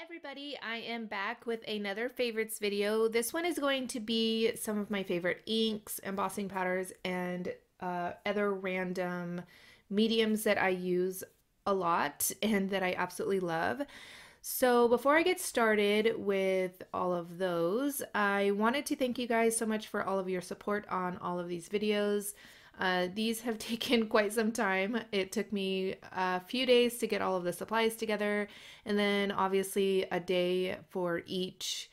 Everybody, I am back with another favorites video. This one is going to be some of my favorite inks, embossing powders, and other random mediums that I use a lot and that I absolutely love. So before I get started with all of those, I wanted to thank you guys so much for all of your support on all of these videos. These have taken quite some time. It took me a few days to get all of the supplies together, and then obviously a day for each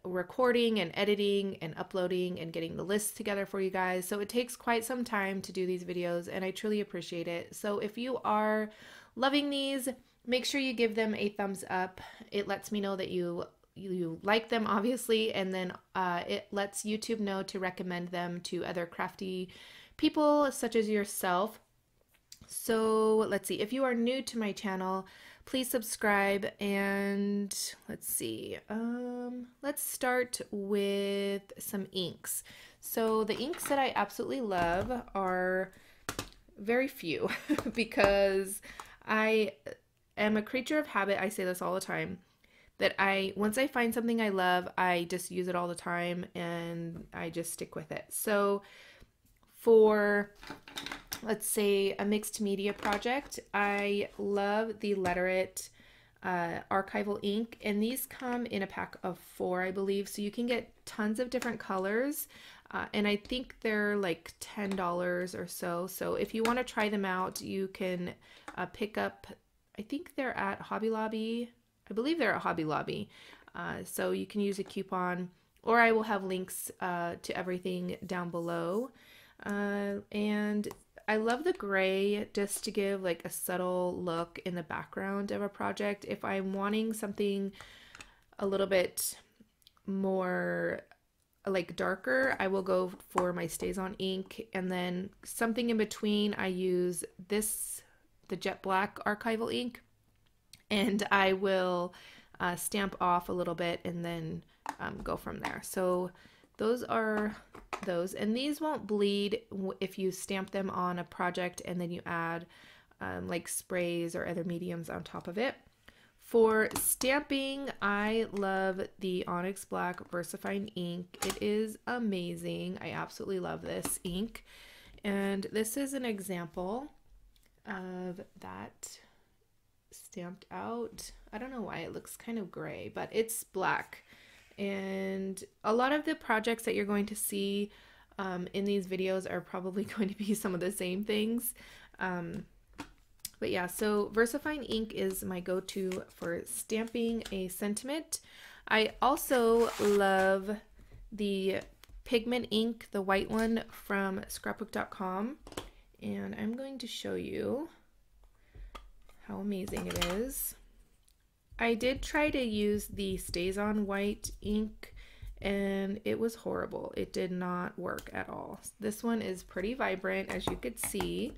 recording and editing and uploading and getting the lists together for you guys. So it takes quite some time to do these videos, and I truly appreciate it. So if you are loving these, make sure you give them a thumbs up. It lets me know that you like them, obviously, and then it lets YouTube know to recommend them to other crafty people such as yourself. So let's see, if you are new to my channel, please subscribe, and let's see, let's start with some inks. So the inks that I absolutely love are very few because I am a creature of habit. I say this all the time, that once I find something I love, I just use it all the time and I just stick with it. So for, let's say, a mixed media project, I love the Letter It archival ink, and these come in a pack of 4, I believe, so you can get tons of different colors, and I think they're like $10 or so. So if you want to try them out, you can pick up, I think they're at Hobby Lobby. I believe they're at Hobby Lobby, so you can use a coupon, or I will have links to everything down below. And I love the gray just to give like a subtle look in the background of a project. If I'm wanting something a little bit more like darker, I will go for my Stazon ink, and then something in between I use the jet black archival ink, and I will stamp off a little bit and then go from there. So those are those, and these won't bleed if you stamp them on a project and then you add like sprays or other mediums on top of it. For stamping, I love the Onyx Black VersaFine ink. It is amazing. I absolutely love this ink, and this is an example of that stamped out. I don't know why it looks kind of gray, but it's black. And a lot of the projects that you're going to see in these videos are probably going to be some of the same things. But yeah, so VersaFine ink is my go-to for stamping a sentiment. I also love the pigment ink, the white one from scrapbook.com, and I'm going to show you how amazing it is. I did try to use the Stazon white ink, and it was horrible. It did not work at all. This one is pretty vibrant, as you could see.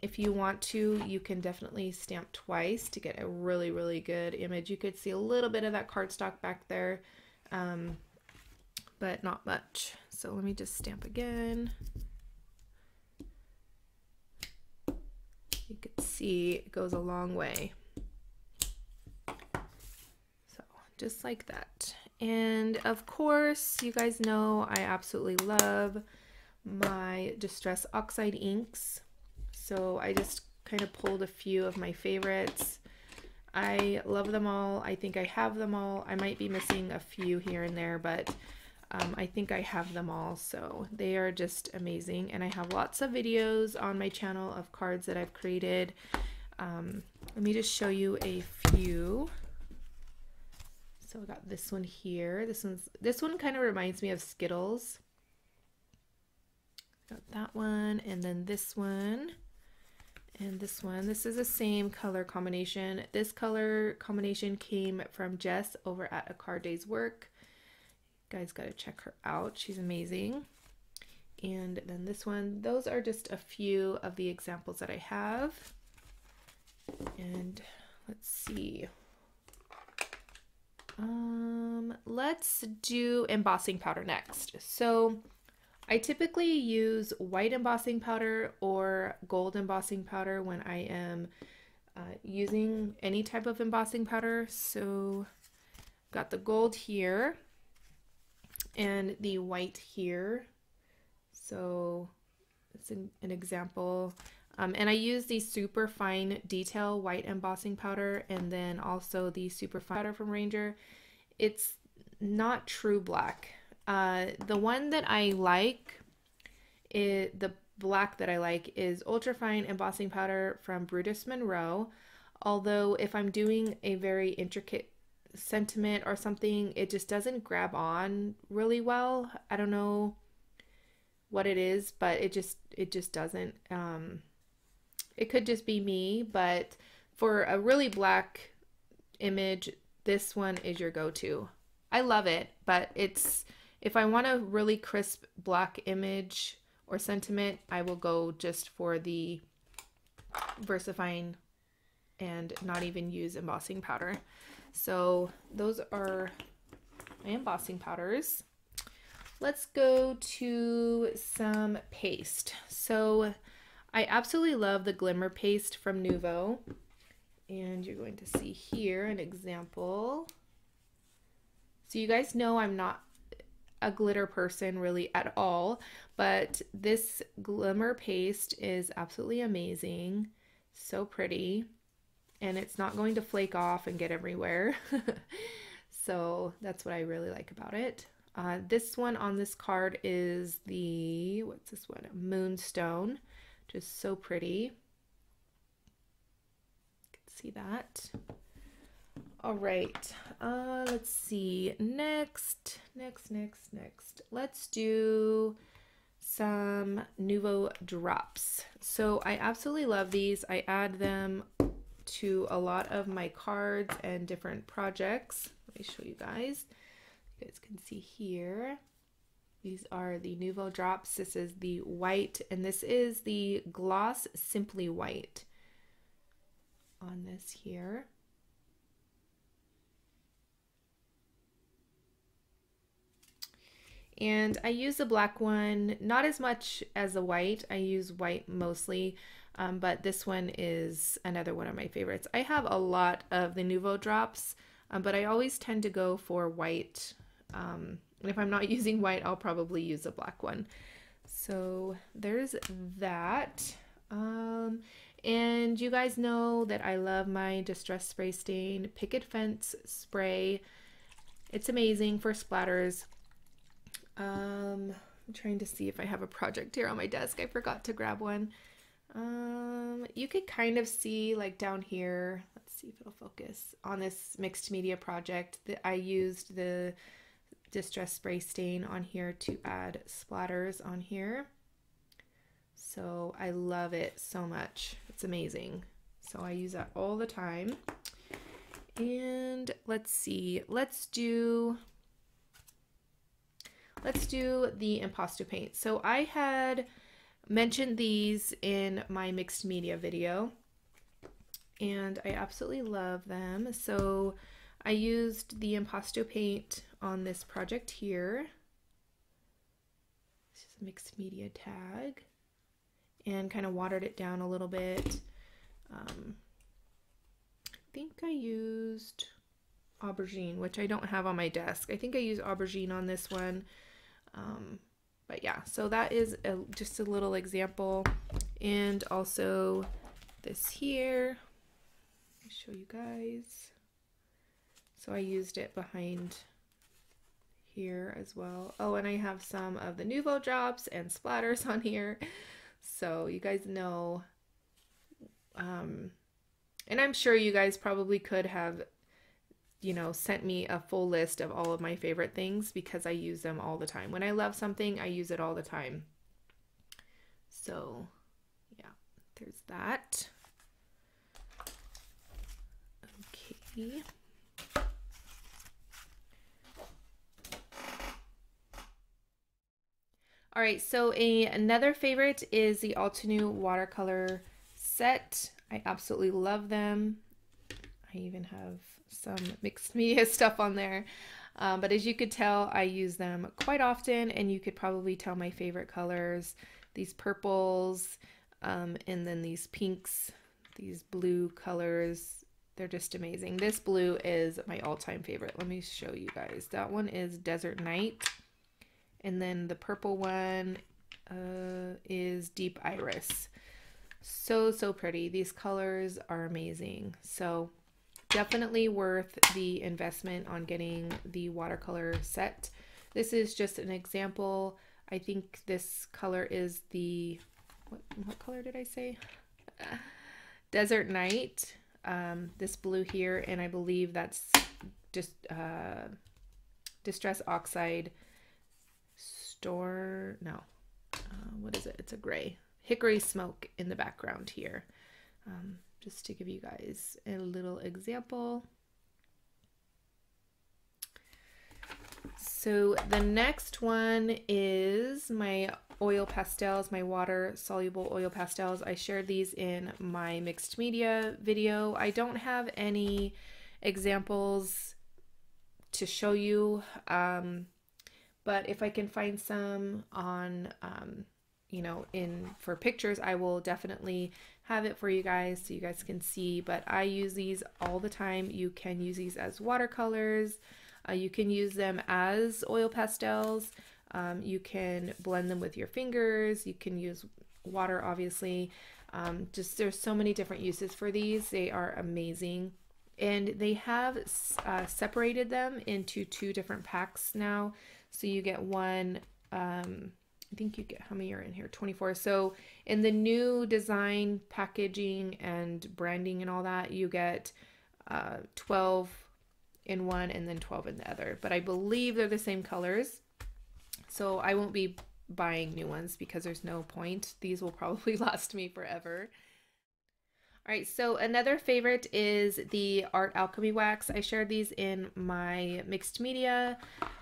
If you want to, you can definitely stamp twice to get a really, really good image. You could see a little bit of that cardstock back there, but not much. So let me just stamp again. You can see it goes a long way. So just like that. And of course, you guys know I absolutely love my Distress Oxide inks. So I just kind of pulled a few of my favorites. I love them all. I think I have them all. I might be missing a few here and there, but I think I have them all. So they are just amazing. And I have lots of videos on my channel of cards that I've created. Let me just show you a few. So I got this one here. This one kind of reminds me of Skittles. Got that one, and then this one. And this one, this is the same color combination. This color combination came from Jess over at A Card Day's Work. You guys gotta check her out. She's amazing. And then this one, those are just a few of the examples that I have. And let's see. Let's do embossing powder next. So I typically use white embossing powder or gold embossing powder when I am using any type of embossing powder. So got the gold here and the white here. So it's an example. And I use the super fine detail white embossing powder, and then also the super fine powder from Ranger. It's not true black. The one that I like, the black that I like is ultra fine embossing powder from Brutus Monroe. Although if I'm doing a very intricate sentiment or something, it just doesn't grab on really well. I don't know what it is, but it just doesn't. It could just be me, but for a really black image, this one is your go-to. I love it, but if I want a really crisp black image or sentiment, I will go just for the VersaFine and not even use embossing powder. So those are my embossing powders. Let's go to some paste. So I absolutely love the Glimmer paste from Nuvo. And you're going to see here an example. So you guys know I'm not a glitter person really at all, but this Glimmer paste is absolutely amazing. So pretty. And it's not going to flake off and get everywhere. So that's what I really like about it. This one on this card is the, what's this one? Moonstone. Just so pretty. You can see that. All right. Let's see. Next. Let's do some Nuvo drops. So I absolutely love these. I add them to a lot of my cards and different projects. Let me show you guys. You guys can see here. These are the Nuvo drops. This is the white, and this is the gloss Simply White on this here. And I use the black one, not as much as the white. I use white mostly, but this one is another one of my favorites. I have a lot of the Nuvo drops, but I always tend to go for white. And if I'm not using white, I'll probably use a black one. So there's that. And you guys know that I love my Distress Spray Stain Picket Fence spray. It's amazing for splatters. I'm trying to see if I have a project here on my desk. I forgot to grab one. You could kind of see like down here, let's see if it'll focus, on this mixed media project that I used the Distress Spray Stain on here to add splatters on here. So I love it so much. It's amazing. So I use that all the time. And let's see, let's do the Impasto paint. So I had mentioned these in my mixed media video, and I absolutely love them. So I used the Impasto paint on this project here. This is a mixed media tag, and kind of watered it down a little bit. I think I used aubergine, which I don't have on my desk. I think I used aubergine on this one. But yeah, so that is just a little example. And also this here, let me show you guys. So I used it behind here as well. Oh, and I have some of the Nuvo drops and splatters on here. So you guys know, and I'm sure you guys probably could have, you know, sent me a full list of all of my favorite things because I use them all the time. When I love something, I use it all the time. So yeah, there's that. Okay. All right, so another favorite is the Altenew watercolor set. I absolutely love them. I even have some mixed media stuff on there. But as you could tell, I use them quite often, and you could probably tell my favorite colors, these purples, and then these pinks. These blue colors, they're just amazing. This blue is my all-time favorite. Let me show you guys. That one is Desert Night. And then the purple one is Deep Iris. So, so pretty. These colors are amazing. So definitely worth the investment on getting the watercolor set. This is just an example. I think this color is the, what color did I say? Desert Night. This blue here, and I believe that's just Distress Oxide Store. No, what is it? It's a gray. Hickory Smoke in the background here. Just to give you guys a little example. So the next one is my oil pastels, my water soluble oil pastels. I shared these in my mixed media video. I don't have any examples to show you, but if I can find some on, you know, for pictures, I will definitely have it for you guys so you guys can see. But I use these all the time. You can use these as watercolors. You can use them as oil pastels. You can blend them with your fingers. You can use water, obviously. Just there's so many different uses for these. They are amazing. And they have separated them into 2 different packs now. So you get one, I think you get, how many are in here? 24. So in the new design, packaging, and branding and all that, you get 12 in one and then 12 in the other. But I believe they're the same colors. So I won't be buying new ones because there's no point. These will probably last me forever. All right, so another favorite is the Art Alchemy wax. I shared these in my mixed media,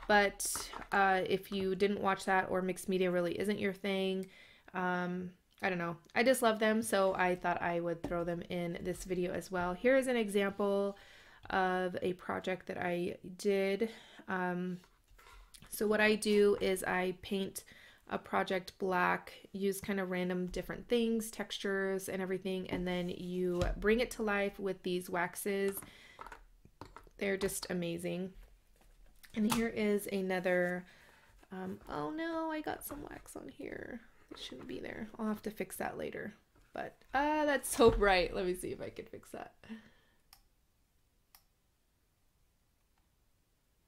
but if you didn't watch that or mixed media really isn't your thing, I don't know. I just love them, so I thought I would throw them in this video as well. Here is an example of a project that I did. So what I do is I paint a project black, use kind of random different things, textures and everything, and then you bring it to life with these waxes. They're just amazing. And here is another, oh no, I got some wax on here. It shouldn't be there. I'll have to fix that later. But that's so bright. Let me see if I can fix that.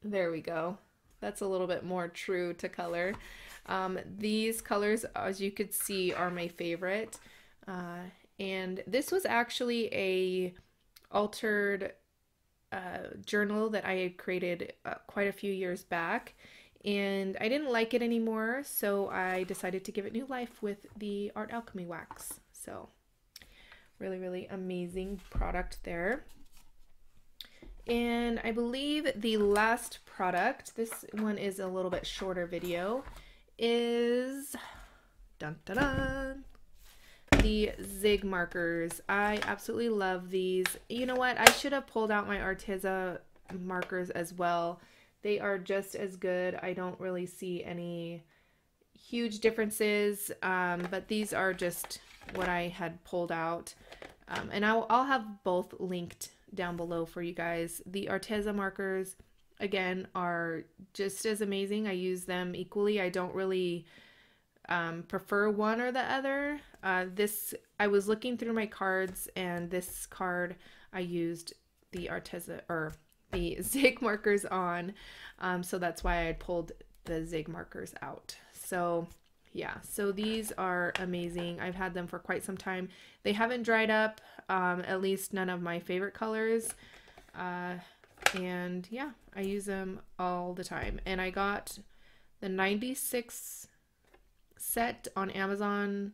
There we go. That's a little bit more true to color. These colors, as you could see, are my favorite. And this was actually a altered journal that I had created quite a few years back. And I didn't like it anymore, so I decided to give it new life with the Art Alchemy wax. So really, really amazing product there. And I believe the last product, this one is a little bit shorter video, is dun, dun, dun, the Zig markers. I absolutely love these. You know what? I should have pulled out my Arteza markers as well. They are just as good. I don't really see any huge differences, but these are just what I had pulled out. And I'll have both linked down below for you guys. The Arteza markers, again, are just as amazing. I use them equally. I don't really prefer one or the other. I was looking through my cards, and this card I used the Arteza or the Zig markers on, so that's why I pulled the Zig markers out. So yeah, so these are amazing. I've had them for quite some time. They haven't dried up, at least none of my favorite colors. And yeah, I use them all the time. And I got the 96 set on Amazon,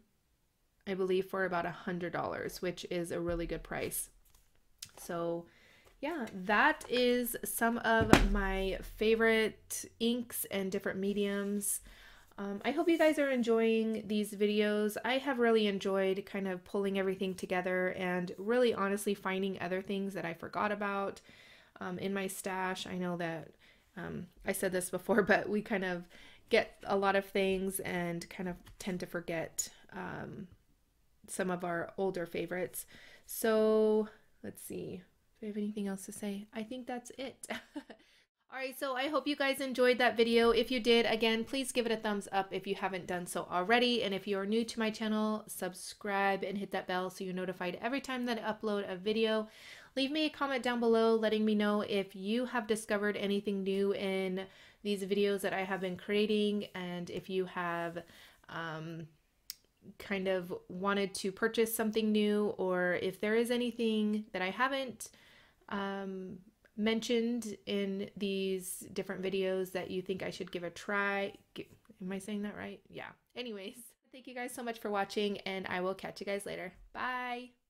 I believe, for about $100, which is a really good price. So yeah, that is some of my favorite inks and different mediums. I hope you guys are enjoying these videos. I have really enjoyed kind of pulling everything together and really honestly finding other things that I forgot about in my stash. I know that I said this before, but we kind of get a lot of things and kind of tend to forget some of our older favorites. So let's see if I have anything else to say. I think that's it. All right, so I hope you guys enjoyed that video. If you did, again, please give it a thumbs up if you haven't done so already. And if you're new to my channel, subscribe and hit that bell so you're notified every time that I upload a video. Leave me a comment down below letting me know if you have discovered anything new in these videos that I have been creating, and if you have kind of wanted to purchase something new, or if there is anything that I haven't mentioned in these different videos that you think I should give a try. Am I saying that right? Yeah. Anyways, thank you guys so much for watching, and I will catch you guys later. Bye.